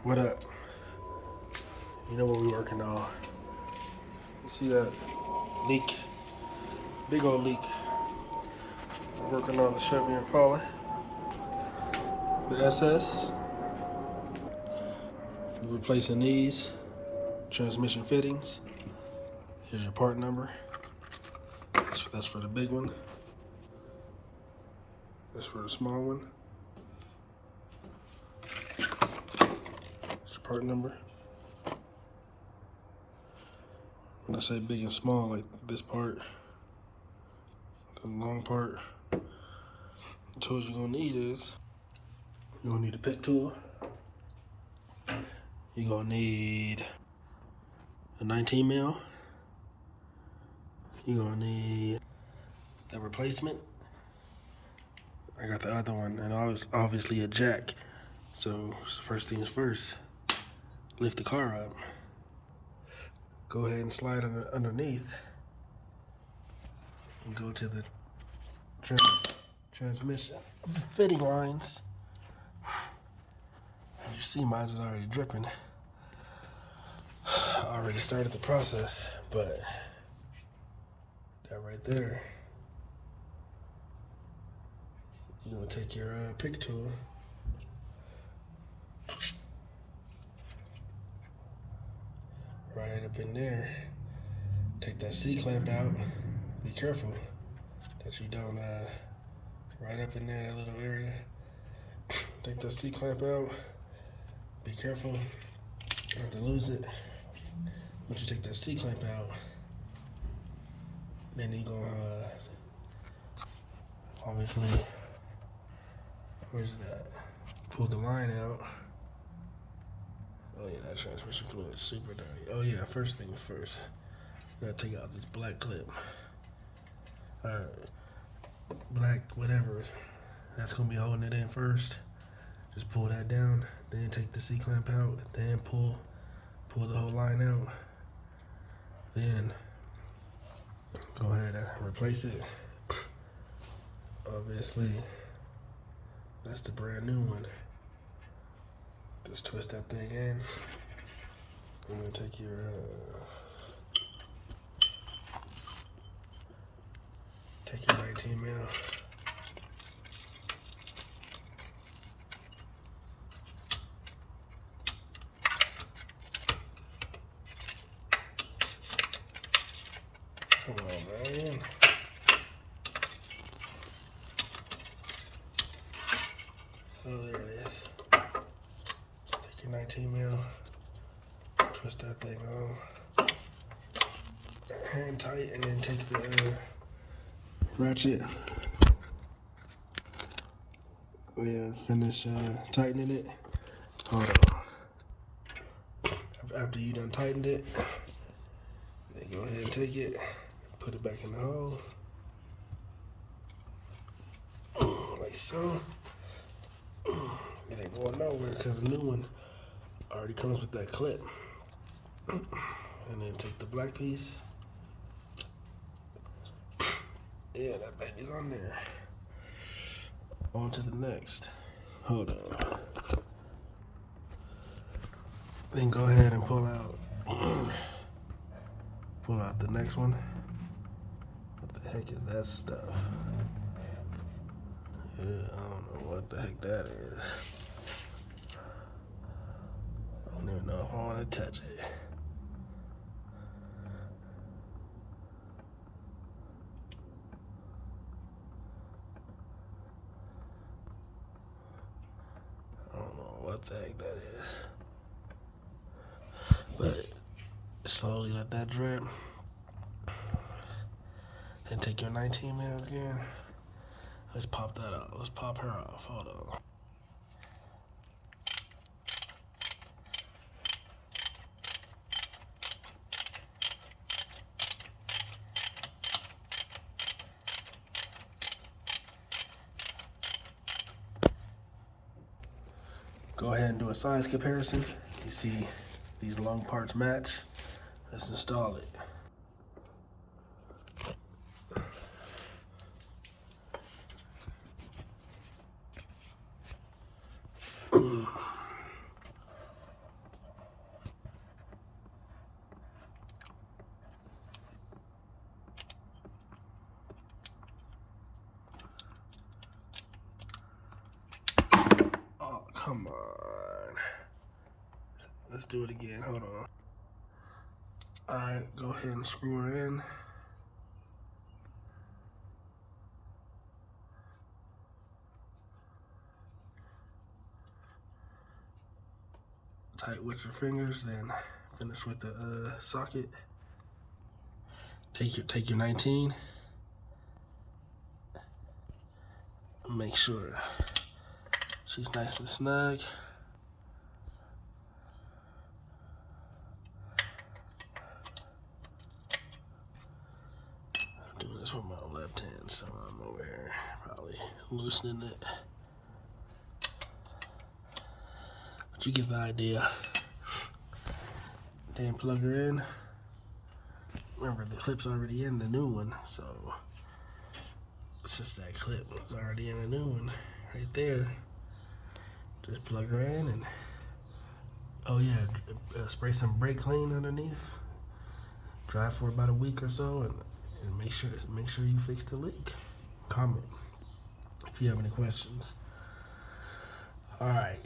What up? You know what we working on. You see that leak? Big old leak. We're working on the Chevy IMPALA. The SS. We're replacing these transmission fittings. Here's your part number. That's for the big one. That's for the small one. That's your part number. When I say big and small, like this part, the long part, the tools you're gonna need is, you're gonna need a pick tool. You're gonna need a 19 mil. You're gonna need the replacement. I got the other one, and obviously a jack. So first things first, lift the car up. Go ahead and slide underneath and go to the transmission fitting lines. As you see, mine is already dripping. I already started the process, but that right there, you're gonna take your pick tool, right up in there, take that C-clamp out. Be careful that you don't, right up in there, that little area. Take that C-clamp out. Be careful not to lose it. Once you take that C-clamp out, then you go, obviously, where's it at? Pull the line out. Oh yeah, that transmission fluid is super dirty. Oh yeah, first things first. You gotta take out this black clip. Black, whatever. That's gonna be holding it in first. Just pull that down, then take the C-clamp out, then pull the whole line out. Then go ahead and replace it. Obviously, that's the brand new one. Just twist that thing in. I'm gonna take your take your 19 mil. Come on, man. Oh, there it is. Take your 19 mil, twist that thing on, hand tight, and then take the ratchet. We'll finish tightening it. Hold on. After you done tightened it, then go ahead and take it, put it back in the hole, like so. It ain't going nowhere because the new one already comes with that clip. And then take the black piece. Yeah, that baby's on there. On to the next. Hold on. Then go ahead and pull out the next one. What the heck is that stuff? Yeah, I don't know what the heck that is. I don't even know if I want to touch it. I don't know what the heck that is. But slowly let that drip. And take your 19 mil again. Let's pop that out. Let's pop her off. Hold on. Go ahead and do a size comparison. You see these long parts match. Let's install it. Let's do it again. Hold on. Alright, go ahead and screw her in. Tight with your fingers, then finish with the socket. Take your 19. Make sure she's nice and snug. I'm doing this with my left hand, so I'm over here probably loosening it. But you get the idea. Then plug her in. Remember, the clip's already in the new one, so it's just that clip was already in the new one right there. Just plug her in and, oh yeah, spray some brake clean underneath. Dry for about a week or so, and make sure you fix the leak. Comment if you have any questions. All right.